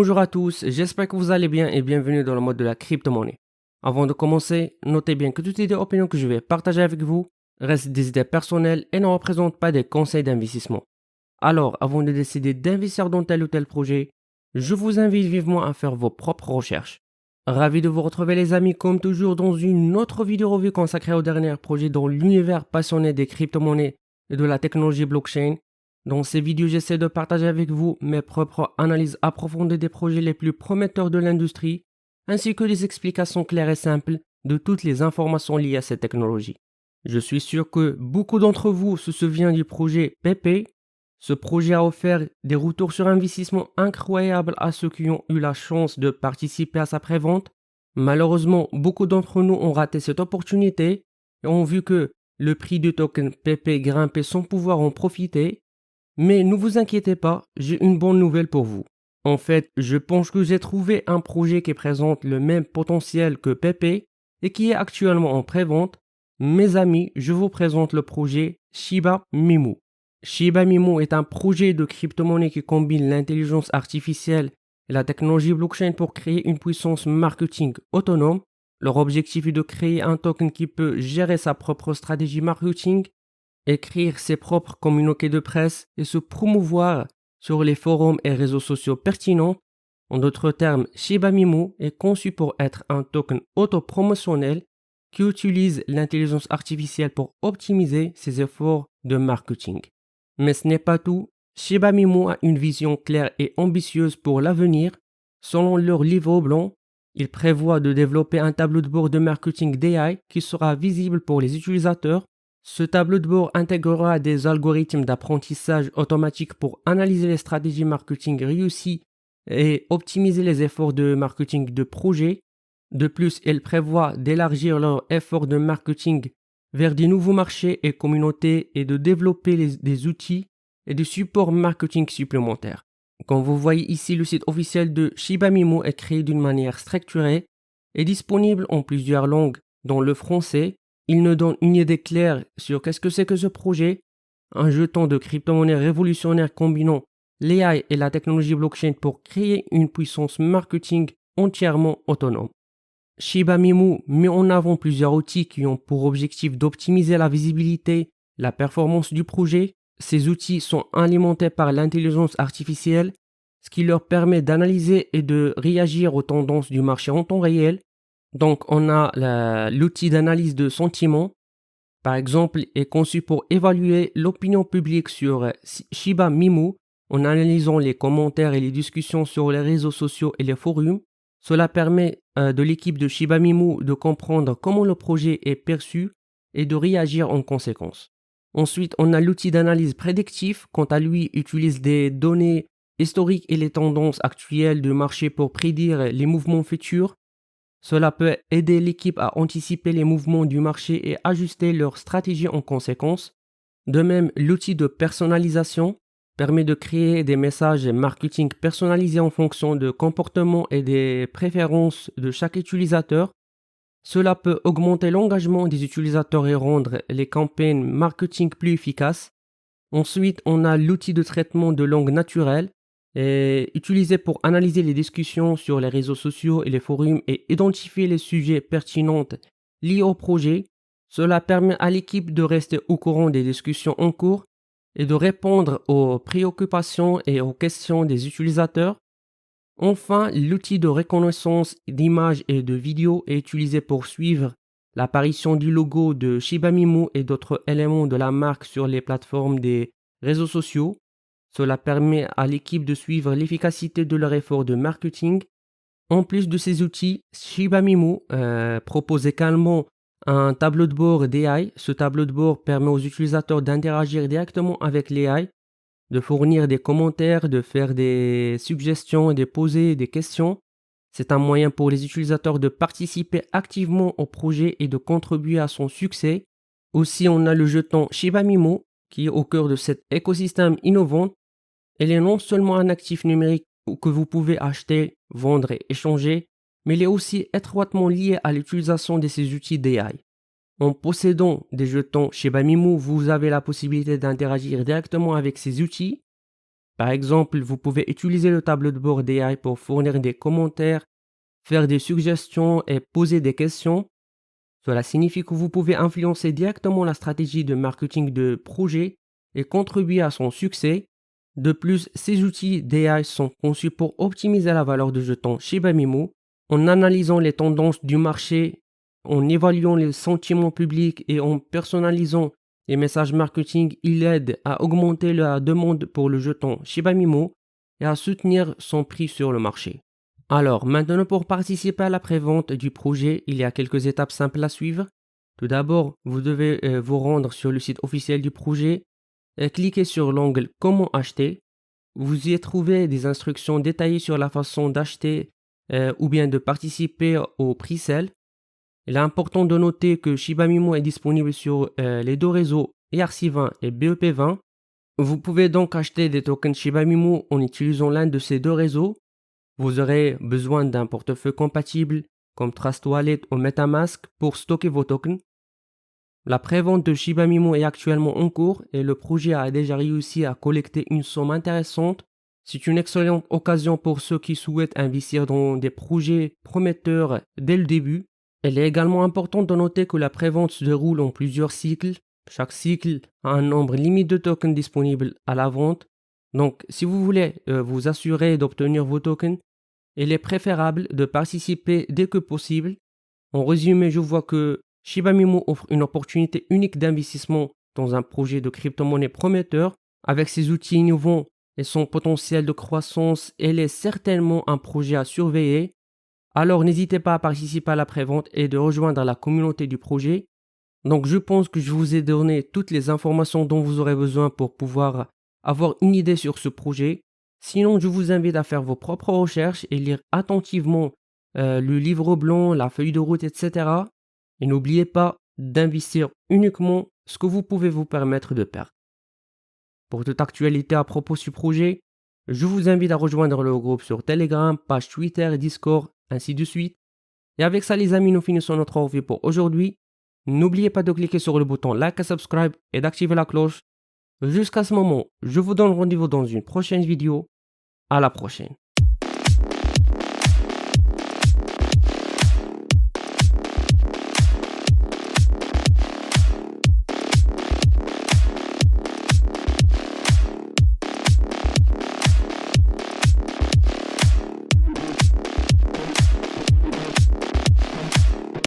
Bonjour à tous, j'espère que vous allez bien et bienvenue dans le mode de la crypto-monnaie. Avant de commencer, notez bien que toutes les opinions que je vais partager avec vous restent des idées personnelles et ne représentent pas des conseils d'investissement. Alors, avant de décider d'investir dans tel ou tel projet, je vous invite vivement à faire vos propres recherches. Ravi de vous retrouver les amis comme toujours dans une autre vidéo revue consacrée au dernier projet dans l'univers passionné des crypto-monnaies et de la technologie blockchain. Dans ces vidéos, j'essaie de partager avec vous mes propres analyses approfondies des projets les plus prometteurs de l'industrie, ainsi que des explications claires et simples de toutes les informations liées à cette technologie. Je suis sûr que beaucoup d'entre vous se souviennent du projet Pepe. Ce projet a offert des retours sur investissement incroyables à ceux qui ont eu la chance de participer à sa prévente. Malheureusement, beaucoup d'entre nous ont raté cette opportunité et ont vu que le prix du token Pepe grimpait sans pouvoir en profiter. Mais ne vous inquiétez pas, j'ai une bonne nouvelle pour vous. En fait, je pense que j'ai trouvé un projet qui présente le même potentiel que Pepe et qui est actuellement en prévente. Mes amis, je vous présente le projet Shiba Mimu. Shiba Mimu est un projet de crypto-monnaie qui combine l'intelligence artificielle et la technologie blockchain pour créer une puissance marketing autonome. Leur objectif est de créer un token qui peut gérer sa propre stratégie marketing, écrire ses propres communiqués de presse et se promouvoir sur les forums et réseaux sociaux pertinents. En d'autres termes, Shiba Mimu est conçu pour être un token autopromotionnel qui utilise l'intelligence artificielle pour optimiser ses efforts de marketing. Mais ce n'est pas tout. Shiba Mimu a une vision claire et ambitieuse pour l'avenir. Selon leur livre blanc, ils prévoient de développer un tableau de bord de marketing d'AI qui sera visible pour les utilisateurs. Ce tableau de bord intégrera des algorithmes d'apprentissage automatique pour analyser les stratégies marketing réussies et optimiser les efforts de marketing de projet. De plus, elle prévoit d'élargir leurs efforts de marketing vers des nouveaux marchés et communautés et de développer des outils et des supports marketing supplémentaires. Comme vous voyez ici, le site officiel de Shiba Mimu est créé d'une manière structurée et disponible en plusieurs langues, dont le français. Il nous donne une idée claire sur qu'est-ce que c'est que ce projet, un jeton de crypto-monnaie révolutionnaire combinant l'AI et la technologie blockchain pour créer une puissance marketing entièrement autonome. Shiba Mimu met en avant plusieurs outils qui ont pour objectif d'optimiser la visibilité, la performance du projet. Ces outils sont alimentés par l'intelligence artificielle, ce qui leur permet d'analyser et de réagir aux tendances du marché en temps réel. Donc, on a l'outil d'analyse de sentiments, par exemple, est conçu pour évaluer l'opinion publique sur Shiba Mimu en analysant les commentaires et les discussions sur les réseaux sociaux et les forums. Cela permet de l'équipe de Shiba Mimu de comprendre comment le projet est perçu et de réagir en conséquence. Ensuite, on a l'outil d'analyse prédictif. Quant à lui, utilise des données historiques et les tendances actuelles du marché pour prédire les mouvements futurs. Cela peut aider l'équipe à anticiper les mouvements du marché et ajuster leur stratégie en conséquence. De même, l'outil de personnalisation permet de créer des messages marketing personnalisés en fonction de comportements et des préférences de chaque utilisateur. Cela peut augmenter l'engagement des utilisateurs et rendre les campagnes marketing plus efficaces. Ensuite, on a l'outil de traitement de langue naturelle, utilisé pour analyser les discussions sur les réseaux sociaux et les forums et identifier les sujets pertinents liés au projet. Cela permet à l'équipe de rester au courant des discussions en cours et de répondre aux préoccupations et aux questions des utilisateurs. Enfin, l'outil de reconnaissance d'images et de vidéos est utilisé pour suivre l'apparition du logo de Shiba Mimu et d'autres éléments de la marque sur les plateformes des réseaux sociaux. Cela permet à l'équipe de suivre l'efficacité de leur effort de marketing. En plus de ces outils, Shiba Mimu propose également un tableau de bord d'AI. Ce tableau de bord permet aux utilisateurs d'interagir directement avec l'AI, de fournir des commentaires, de faire des suggestions et de poser des questions. C'est un moyen pour les utilisateurs de participer activement au projet et de contribuer à son succès. Aussi, on a le jeton Shiba Mimu qui est au cœur de cet écosystème innovant. Elle est non seulement un actif numérique que vous pouvez acheter, vendre et échanger, mais elle est aussi étroitement liée à l'utilisation de ces outils d'AI. En possédant des jetons Shiba Mimu, vous avez la possibilité d'interagir directement avec ces outils. Par exemple, vous pouvez utiliser le tableau de bord d'AI pour fournir des commentaires, faire des suggestions et poser des questions. Cela signifie que vous pouvez influencer directement la stratégie de marketing de projet et contribuer à son succès. De plus, ces outils d'AI sont conçus pour optimiser la valeur de jetons Shiba Inu en analysant les tendances du marché, en évaluant les sentiments publics et en personnalisant les messages marketing. Il aide à augmenter la demande pour le jeton Shiba Inu et à soutenir son prix sur le marché. Alors, maintenant pour participer à la prévente du projet, il y a quelques étapes simples à suivre. Tout d'abord, vous devez vous rendre sur le site officiel du projet, cliquez sur l'onglet Comment acheter. Vous y trouvez des instructions détaillées sur la façon d'acheter ou bien de participer au pre-sale. Il est important de noter que Shiba Inu est disponible sur les deux réseaux ERC20 et BEP20. Vous pouvez donc acheter des tokens Shiba Inu en utilisant l'un de ces deux réseaux. Vous aurez besoin d'un portefeuille compatible comme Trust Wallet ou MetaMask pour stocker vos tokens. La prévente de Shiba Inu est actuellement en cours et le projet a déjà réussi à collecter une somme intéressante. C'est une excellente occasion pour ceux qui souhaitent investir dans des projets prometteurs dès le début. Il est également important de noter que la prévente se déroule en plusieurs cycles. Chaque cycle a un nombre limité de tokens disponibles à la vente. Donc, si vous voulez vous assurer d'obtenir vos tokens, il est préférable de participer dès que possible. En résumé, je vois que Shiba Inu offre une opportunité unique d'investissement dans un projet de crypto-monnaie prometteur. Avec ses outils innovants et son potentiel de croissance, elle est certainement un projet à surveiller. Alors n'hésitez pas à participer à la prévente et de rejoindre la communauté du projet. Donc je pense que je vous ai donné toutes les informations dont vous aurez besoin pour pouvoir avoir une idée sur ce projet. Sinon, je vous invite à faire vos propres recherches et lire attentivement le livre blanc, la feuille de route, etc. Et n'oubliez pas d'investir uniquement ce que vous pouvez vous permettre de perdre. Pour toute actualité à propos du projet, je vous invite à rejoindre le groupe sur Telegram, page Twitter, Discord, ainsi de suite. Et avec ça les amis, nous finissons notre revue pour aujourd'hui. N'oubliez pas de cliquer sur le bouton like et subscribe et d'activer la cloche. Jusqu'à ce moment, je vous donne rendez-vous dans une prochaine vidéo. À la prochaine.